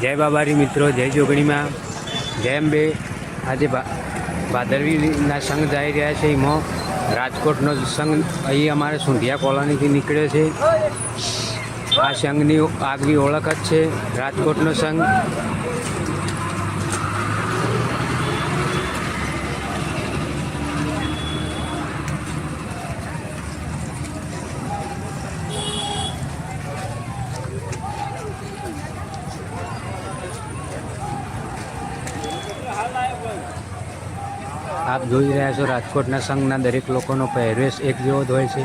જય બાબારી મિત્રો, જય જોગણીમાં, જય અંબે। આજે ભાદરવીના સંઘ જઈ રહ્યા છે। એમાં રાજકોટનો સંઘ અહીં અમારે સુંઢિયા કોલોનીથી નીકળ્યો છે। આ સંઘની આગવી ઓળખ જ છે રાજકોટનો સંઘ। આપ જોઈ રહ્યા છો રાજકોટના સંઘના દરેક લોકોનો પહેરવેશ એક જેવો જ હોય છે।